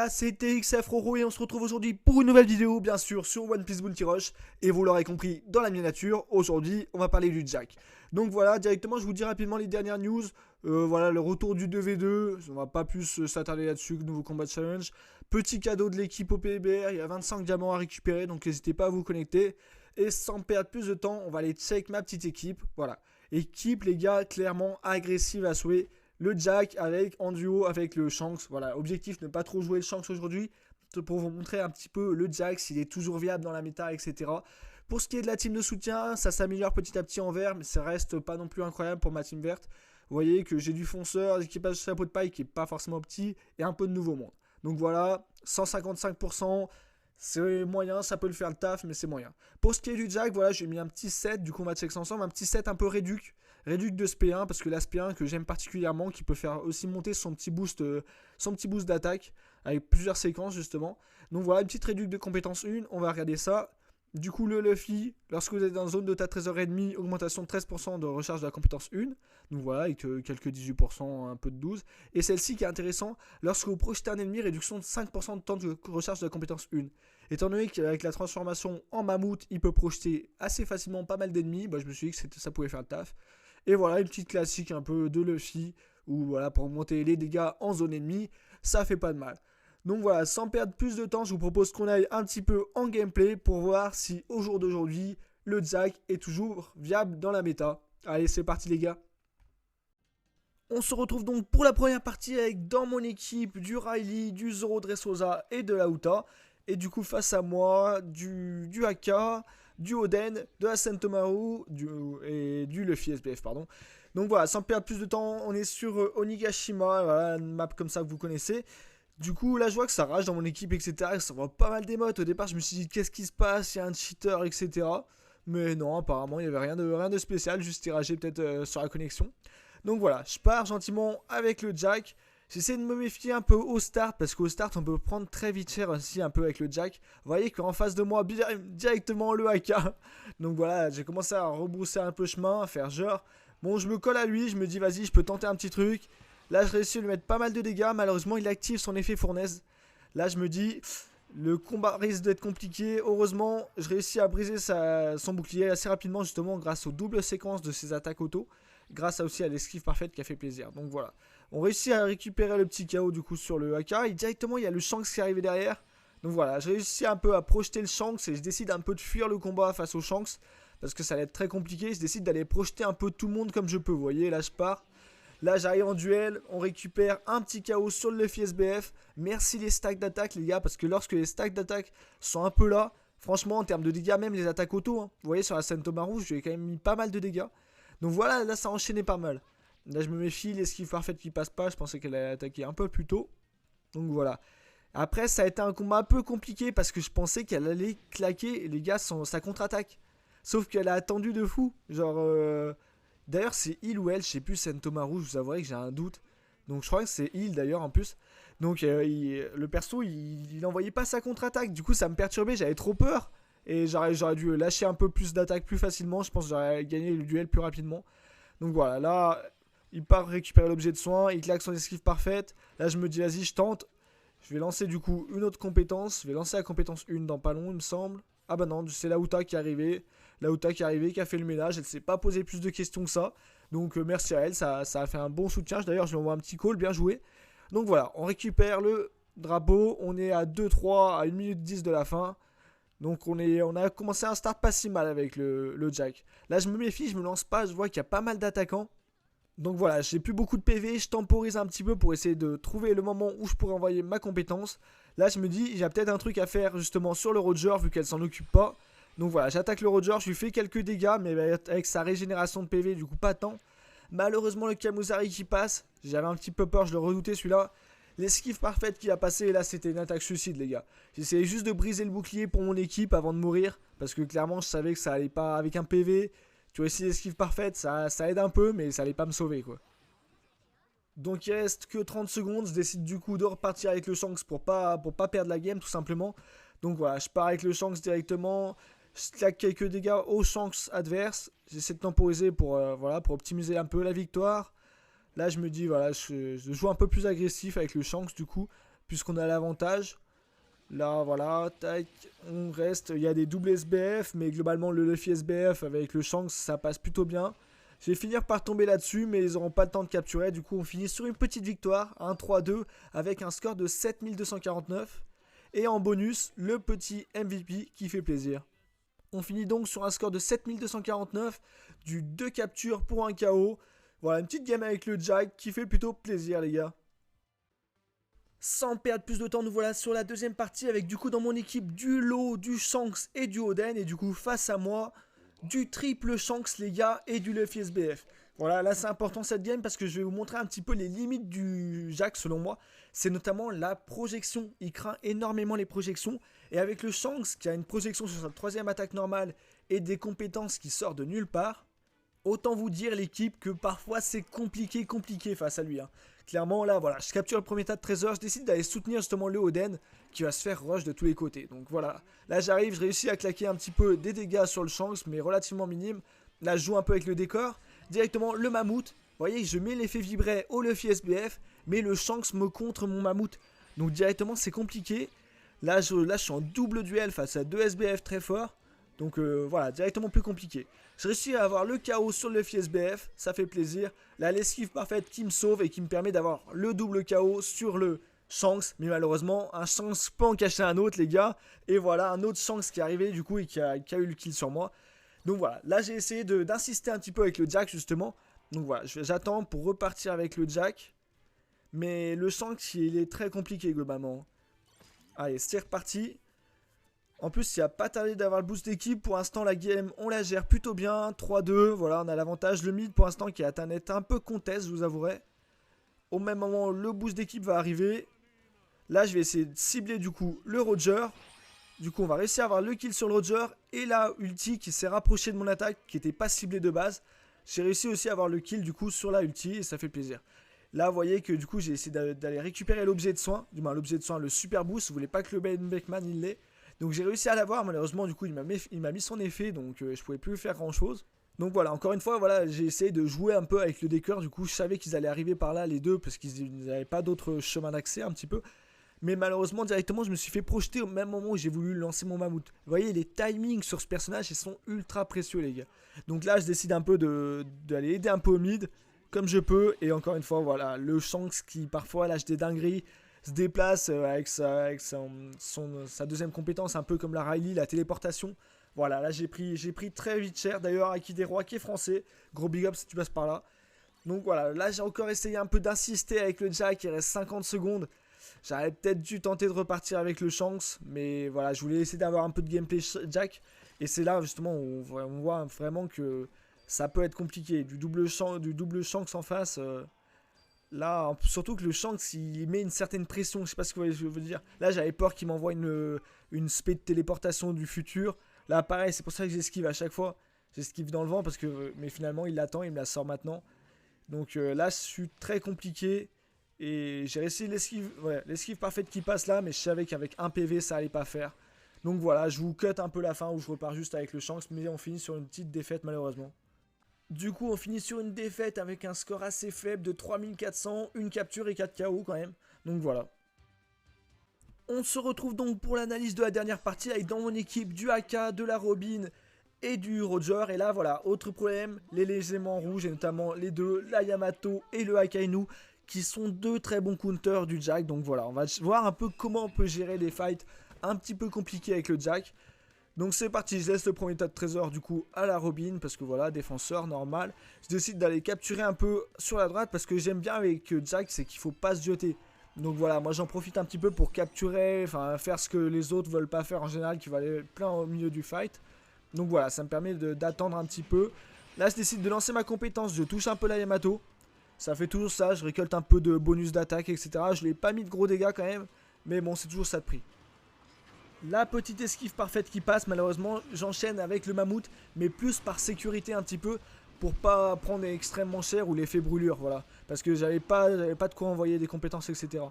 gars, c'était XFRoro et on se retrouve aujourd'hui pour une nouvelle vidéo, bien sûr, sur One Piece Bounty Rush. Et vous l'aurez compris, dans la miniature, aujourd'hui, on va parler du Jack. Donc voilà, directement, je vous dis rapidement les dernières news. Voilà, le retour du 2v2, on va pas plus s'attarder là-dessus, nouveau combat challenge. Petit cadeau de l'équipe au PBR, il y a 25 diamants à récupérer, donc n'hésitez pas à vous connecter. Et sans perdre plus de temps, on va aller check ma petite équipe. Voilà, équipe, les gars, clairement agressive à souhait. Le Jack avec en duo avec le Shanks. Voilà, objectif ne pas trop jouer le Shanks aujourd'hui pour vous montrer un petit peu le Jack, s'il est toujours viable dans la méta, etc. Pour ce qui est de la team de soutien, ça s'améliore petit à petit en vert, mais ça reste pas non plus incroyable pour ma team verte. Vous voyez que j'ai du fonceur, l'équipage de chapeau de paille qui est pas forcément petit et un peu de nouveau monde. Donc voilà, 155%. C'est moyen, ça peut le faire le taf, mais c'est moyen. Pour ce qui est du Jack, voilà, j'ai mis un petit set, du coup on va check ça ensemble, un petit set un peu réduc de SP1, parce que l'ASP1 que j'aime particulièrement, qui peut faire aussi monter son petit boost d'attaque, avec plusieurs séquences justement. Donc voilà, une petite réduc de compétence 1, on va regarder ça. Du coup le Luffy, lorsque vous êtes dans une zone de tas trésor-ennemi, augmentation de 13% de recharge de la compétence 1. Donc voilà, avec quelques 18%, un peu de 12. Et celle-ci qui est intéressant, lorsque vous projetez un ennemi, réduction de 5% de temps de recharge de la compétence 1. Étant donné qu'avec la transformation en mammouth, il peut projeter assez facilement pas mal d'ennemis, bah, je me suis dit que ça pouvait faire le taf. Et voilà, une petite classique un peu de Luffy, où voilà, pour augmenter les dégâts en zone ennemie, ça fait pas de mal. Donc voilà, sans perdre plus de temps, je vous propose qu'on aille un petit peu en gameplay pour voir si au jour d'aujourd'hui, le Jack est toujours viable dans la méta. Allez, c'est parti les gars. On se retrouve donc pour la première partie avec dans mon équipe du Riley, du Zoro Dressrosa et de la Uta. Et du coup face à moi, du Haka, du Oden, de la Sentomaru et du Luffy SBF, pardon. Donc voilà, sans perdre plus de temps, on est sur Onigashima, voilà, une map comme ça que vous connaissez. Du coup, là, je vois que ça rage dans mon équipe, etc. Ça voit pas mal d'émotes. Au départ, je me suis dit, qu'est-ce qui se passe? Il y a un cheater, etc. Mais non, apparemment, il n'y avait rien de spécial, juste tiragé peut-être sur la connexion. Donc voilà, je pars gentiment avec le Jack. J'essaie de me méfier un peu au start, parce qu'au start, on peut prendre très vite cher aussi un peu avec le Jack. Vous voyez qu'en face de moi, directement le AK. Donc voilà, j'ai commencé à rebrousser un peu chemin, à faire genre. Bon, je me colle à lui, je me dis, vas-y, je peux tenter un petit truc. Là, je réussis à lui mettre pas mal de dégâts. Malheureusement, il active son effet fournaise. Là, je me dis, le combat risque d'être compliqué. Heureusement, je réussis à briser son bouclier assez rapidement, justement, grâce aux doubles séquences de ses attaques auto. Grâce aussi à l'esquive parfaite qui a fait plaisir. Donc voilà. On réussit à récupérer le petit KO du coup sur le AK. Et directement, il y a le Shanks qui est arrivé derrière. Donc voilà, je réussis un peu à projeter le Shanks et je décide un peu de fuir le combat face au Shanks. Parce que ça allait être très compliqué. Je décide d'aller projeter un peu tout le monde comme je peux. Vous voyez, là, je pars. Là j'arrive en duel, on récupère un petit KO sur le Luffy SBF. Merci les stacks d'attaque les gars, parce que lorsque les stacks d'attaque sont un peu là, franchement en termes de dégâts, même les attaques auto, hein, vous voyez sur la Sentomaru, j'ai quand même mis pas mal de dégâts. Donc voilà, là ça a enchaîné pas mal. Là je me méfie, l'esquive parfaite qui passe pas, je pensais qu'elle allait attaquer un peu plus tôt. Donc voilà. Après ça a été un combat un peu compliqué parce que je pensais qu'elle allait claquer et les gars, sa contre-attaque. Sauf qu'elle a attendu de fou, genre... D'ailleurs, c'est il ou elle, je sais plus, Sentomaru, je vous avouerai que j'ai un doute. Donc, je crois que c'est il d'ailleurs en plus. Donc, le perso, il envoyait pas sa contre-attaque. Du coup, ça me perturbait, j'avais trop peur. Et j'aurais dû lâcher un peu plus d'attaque plus facilement. Je pense que j'aurais gagné le duel plus rapidement. Donc, voilà, là, il part récupérer l'objet de soin. Il claque son esquive parfaite. Là, je me dis, vas-y, je tente. Je vais lancer du coup une autre compétence. Je vais lancer la compétence 1 dans pas long, il me semble. Ah bah non, c'est la Uta qui est arrivée. La Uta qui est arrivée, qui a fait le ménage. Elle ne s'est pas posé plus de questions que ça. Donc merci à elle, ça a fait un bon soutien. D'ailleurs, je lui envoie un petit call, bien joué. Donc voilà, on récupère le drapeau. On est à 2-3, à 1 minute 10 de la fin. Donc on a commencé un start pas si mal avec le Jack. Là, je me méfie, je me lance pas. Je vois qu'il y a pas mal d'attaquants. Donc voilà, j'ai plus beaucoup de PV, je temporise un petit peu pour essayer de trouver le moment où je pourrais envoyer ma compétence. Là je me dis, j'ai peut-être un truc à faire justement sur le Roger vu qu'elle s'en occupe pas. Donc voilà, j'attaque le Roger, je lui fais quelques dégâts mais avec sa régénération de PV du coup pas tant. Malheureusement le Kamuzari qui passe, j'avais un petit peu peur, je le redoutais celui-là. L'esquive parfaite qui a passé, là c'était une attaque suicide les gars. J'essayais juste de briser le bouclier pour mon équipe avant de mourir. Parce que clairement je savais que ça allait pas avec un PV. Tu vois ici l'esquive parfaite, ça aide un peu, mais ça allait pas me sauver quoi. Donc il reste que 30 secondes, je décide du coup de repartir avec le Shanks pour pas perdre la game tout simplement. Donc voilà, je pars avec le Shanks directement, je claque quelques dégâts au Shanks adverse. J'essaie de temporiser voilà, pour optimiser un peu la victoire. Là je me dis voilà, je joue un peu plus agressif avec le Shanks du coup. puisqu'on a l'avantage. Là, voilà, tac, on reste. Il y a des doubles SBF, mais globalement, le Luffy SBF avec le Shanks, ça passe plutôt bien. Je vais finir par tomber là-dessus, mais ils n'auront pas le temps de capturer. Du coup, on finit sur une petite victoire, 1-3-2, avec un score de 7249. Et en bonus, le petit MVP qui fait plaisir. On finit donc sur un score de 7249, du 2 captures pour un KO. Voilà, une petite game avec le Jack qui fait plutôt plaisir, les gars. Sans perdre plus de temps, nous voilà sur la deuxième partie avec du coup dans mon équipe du Law, du Shanks et du Oden. Et du coup face à moi, du triple Shanks les gars et du Luffy SBF. Voilà, là c'est important cette game parce que je vais vous montrer un petit peu les limites du Jack selon moi. C'est notamment la projection, il craint énormément les projections. Et avec le Shanks qui a une projection sur sa troisième attaque normale et des compétences qui sortent de nulle part, autant vous dire l'équipe que parfois c'est compliqué face à lui. Clairement là voilà, je capture le premier tas de trésors, je décide d'aller soutenir justement le Oden qui va se faire rush de tous les côtés. Donc voilà, là j'arrive, je réussis à claquer un petit peu des dégâts sur le Shanks mais relativement minimes. Là je joue un peu avec le décor, directement le mammouth. Vous voyez, je mets l'effet vibret au Luffy SBF, mais le Shanks me contre mon mammouth. Donc directement c'est compliqué. Là je suis en double duel face à deux SBF très forts. Donc voilà, directement plus compliqué. Je réussis à avoir le KO sur le Luffy SBF, ça fait plaisir. La l'esquive parfaite qui me sauve et qui me permet d'avoir le double KO sur le Shanks. Mais malheureusement, un Shanks peut en cacher un autre, les gars. Et voilà, un autre Shanks qui est arrivé du coup et qui a eu le kill sur moi. Donc voilà, là j'ai essayé d'insister un petit peu avec le Jack justement. Donc voilà, j'attends pour repartir avec le Jack. Mais le Shanks, il est très compliqué globalement. Allez, c'est reparti. En plus, il n'y a pas tardé d'avoir le boost d'équipe. Pour l'instant, la game, on la gère plutôt bien. 3-2, voilà, on a l'avantage. Le mid, pour l'instant, qui est un peu contest, je vous avouerai. Au même moment, le boost d'équipe va arriver. Là, je vais essayer de cibler, du coup, le Roger. Du coup, on va réussir à avoir le kill sur le Roger. Et la ulti qui s'est rapprochée de mon attaque, qui n'était pas ciblée de base. J'ai réussi aussi à avoir le kill, du coup, sur la ulti. Et ça fait plaisir. Là, vous voyez que, du coup, j'ai essayé d'aller récupérer l'objet de soin. Du moins, l'objet de soin, le super boost. Vous voulez pas que le Ben Beckman, il l'ait. Donc j'ai réussi à l'avoir, malheureusement du coup il m'a mis son effet, donc je pouvais plus faire grand chose. Donc voilà, encore une fois, voilà, j'ai essayé de jouer un peu avec le décor, du coup je savais qu'ils allaient arriver par là les deux, parce qu'ils n'avaient pas d'autre chemin d'accès un petit peu. Mais malheureusement directement je me suis fait projeter au même moment où j'ai voulu lancer mon mammouth. Vous voyez les timings sur ce personnage ils sont ultra précieux les gars. Donc là je décide un peu d'aller aider un peu au mid, comme je peux, et encore une fois voilà, le Shanks qui parfois lâche des dingueries, se déplace avec sa deuxième compétence, un peu comme la Riley, la téléportation. Voilà, là j'ai pris très vite cher. D'ailleurs, Aki des Rois qui est français, gros big up si tu passes par là. Donc voilà, là j'ai encore essayé un peu d'insister avec le Jack, il reste 50 secondes. J'aurais peut-être dû tenter de repartir avec le Shanks, mais voilà, je voulais essayer d'avoir un peu de gameplay Jack. Et c'est là justement où on voit vraiment que ça peut être compliqué. Du double Shanks en face... Là, surtout que le Shanks, il met une certaine pression, je sais pas ce que je veux dire. Là, j'avais peur qu'il m'envoie une spé de téléportation du futur. Là, pareil, c'est pour ça que j'esquive à chaque fois. J'esquive dans le vent, mais finalement, il l'attend, il me la sort maintenant. Donc là, je suis très compliqué. Et j'ai réussi l'esquive parfaite qui passe là, mais je savais qu'avec un PV, ça allait pas faire. Donc voilà, je vous cut un peu la fin où je repars juste avec le Shanks, mais on finit sur une petite défaite malheureusement. Du coup, on finit sur une défaite avec un score assez faible de 3400, une capture et 4 KO quand même. Donc voilà. On se retrouve donc pour l'analyse de la dernière partie avec dans mon équipe du AK, de la Robin et du Roger. Et là, voilà, autre problème, les légèrement rouges et notamment les deux, la Yamato et le Akainu, qui sont deux très bons counters du Jack. Donc voilà, on va voir un peu comment on peut gérer des fights un petit peu compliqués avec le Jack. Donc c'est parti, je laisse le premier tas de trésors du coup à la Robin parce que voilà, défenseur normal. Je décide d'aller capturer un peu sur la droite parce que j'aime bien avec Jack, c'est qu'il faut pas se jeter. Donc voilà, moi j'en profite un petit peu pour capturer, enfin faire ce que les autres veulent pas faire en général, qui va aller plein au milieu du fight. Donc voilà, ça me permet d'attendre un petit peu. Là je décide de lancer ma compétence, je touche un peu la Yamato. Ça fait toujours ça, je récolte un peu de bonus d'attaque, etc. Je l'ai pas mis de gros dégâts quand même, mais bon c'est toujours ça de prix. La petite esquive parfaite qui passe, malheureusement j'enchaîne avec le mammouth, mais plus par sécurité un petit peu, pour pas prendre extrêmement cher ou l'effet brûlure, voilà. Parce que j'avais pas de quoi envoyer des compétences, etc.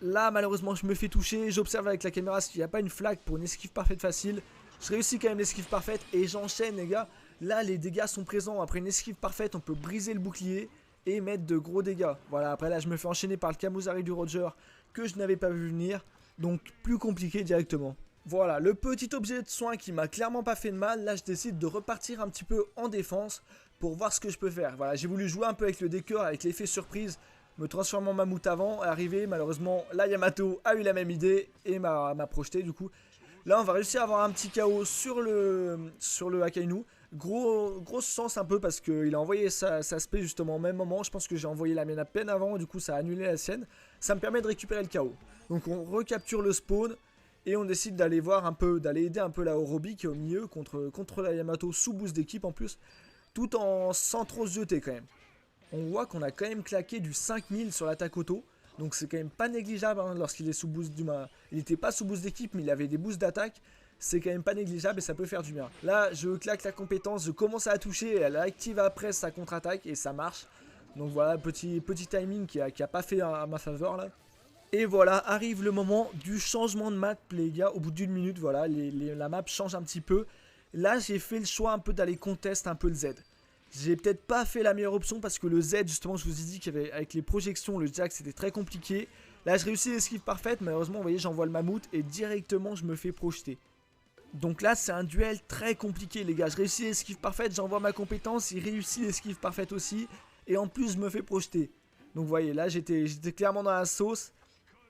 Là malheureusement je me fais toucher, j'observe avec la caméra s'il n'y a pas une flag pour une esquive parfaite facile. Je réussis quand même l'esquive parfaite et j'enchaîne les gars. Là les dégâts sont présents, après une esquive parfaite on peut briser le bouclier et mettre de gros dégâts. Voilà, après là je me fais enchaîner par le Kamuzari du Roger que je n'avais pas vu venir, donc plus compliqué directement. Voilà, le petit objet de soin qui m'a clairement pas fait de mal, là je décide de repartir un petit peu en défense pour voir ce que je peux faire. Voilà, j'ai voulu jouer un peu avec le décor, avec l'effet surprise, me transformer en mammouth avant, arriver, malheureusement, là Yamato a eu la même idée et m'a projeté du coup. Là on va réussir à avoir un petit KO sur le Akainu. Grosse chance un peu parce qu'il a envoyé sa spé justement au même moment. Je pense que j'ai envoyé la mienne à peine avant, du coup ça a annulé la sienne. Ça me permet de récupérer le KO. Donc on recapture le spawn. Et on décide d'aller voir un peu, d'aller aider un peu la Orobi qui est au milieu contre la Yamato sous boost d'équipe en plus, tout en sans trop se jeter quand même. On voit qu'on a quand même claqué du 5000 sur l'attaque auto, donc c'est quand même pas négligeable hein, lorsqu'il est sous boost du main. Il n'était pas sous boost d'équipe mais il avait des boosts d'attaque, c'est quand même pas négligeable et ça peut faire du bien. Là je claque la compétence, je commence à la toucher, elle active après sa contre-attaque et ça marche. Donc voilà, petit timing qui a pas fait à ma faveur là. Et voilà, arrive le moment du changement de map les gars, au bout d'une minute, voilà, la map change un petit peu. Là j'ai fait le choix un peu d'aller contest un peu le Z. J'ai peut-être pas fait la meilleure option parce que le Z justement je vous ai dit qu'avec les projections, le Jack c'était très compliqué. Là je réussis l'esquive parfaite, malheureusement vous voyez j'envoie le mammouth et directement je me fais projeter. Donc là c'est un duel très compliqué les gars, je réussis l'esquive parfaite, j'envoie ma compétence, il réussit l'esquive parfaite aussi. Et en plus je me fais projeter. Donc vous voyez là j'étais clairement dans la sauce.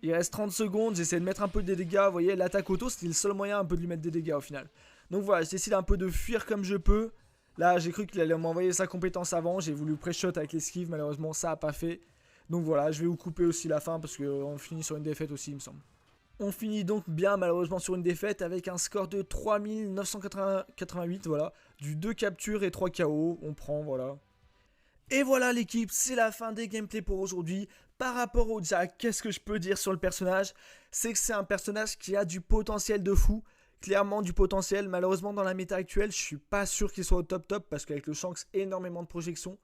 Il reste 30 secondes, j'essaie de mettre un peu de dégâts, vous voyez, l'attaque auto, c'était le seul moyen un peu de lui mettre des dégâts au final. Donc voilà, j'essaie un peu de fuir comme je peux. Là, j'ai cru qu'il allait m'envoyer sa compétence avant, j'ai voulu pré-shot avec l'esquive, malheureusement ça n'a pas fait. Donc voilà, je vais vous couper aussi la fin parce qu'on finit sur une défaite aussi, il me semble. On finit donc bien malheureusement sur une défaite avec un score de 3988, voilà. Du 2 captures et 3 KO, on prend, voilà. Et voilà l'équipe, c'est la fin des gameplays pour aujourd'hui. Par rapport au Jack, qu'est-ce que je peux dire sur le personnage? C'est que c'est un personnage qui a du potentiel de fou. Clairement du potentiel. Malheureusement dans la méta actuelle, je suis pas sûr qu'il soit au top parce qu'avec le Shanks, énormément de projections.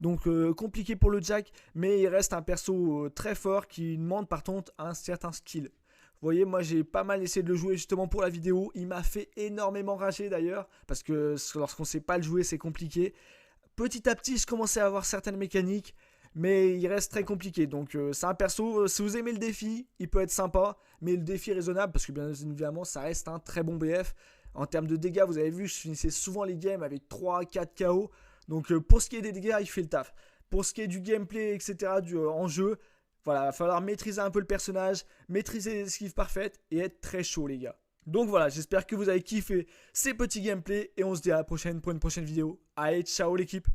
Donc compliqué pour le Jack, mais il reste un perso très fort qui demande par contre un certain skill. Vous voyez, moi j'ai pas mal essayé de le jouer justement pour la vidéo. Il m'a fait énormément rager d'ailleurs, parce que lorsqu'on sait pas le jouer, c'est compliqué. Petit à petit, je commençais à avoir certaines mécaniques, mais il reste très compliqué. Donc c'est un perso, si vous aimez le défi, il peut être sympa, mais le défi est raisonnable, parce que bien évidemment, ça reste un très bon BF. En termes de dégâts, vous avez vu, je finissais souvent les games avec 3-4 KO. Donc pour ce qui est des dégâts, il fait le taf. Pour ce qui est du gameplay, etc., en jeu, voilà, il va falloir maîtriser un peu le personnage, maîtriser les esquives parfaites et être très chaud les gars. Donc voilà, j'espère que vous avez kiffé ces petits gameplays et on se dit à la prochaine pour une prochaine vidéo. Allez, ciao l'équipe!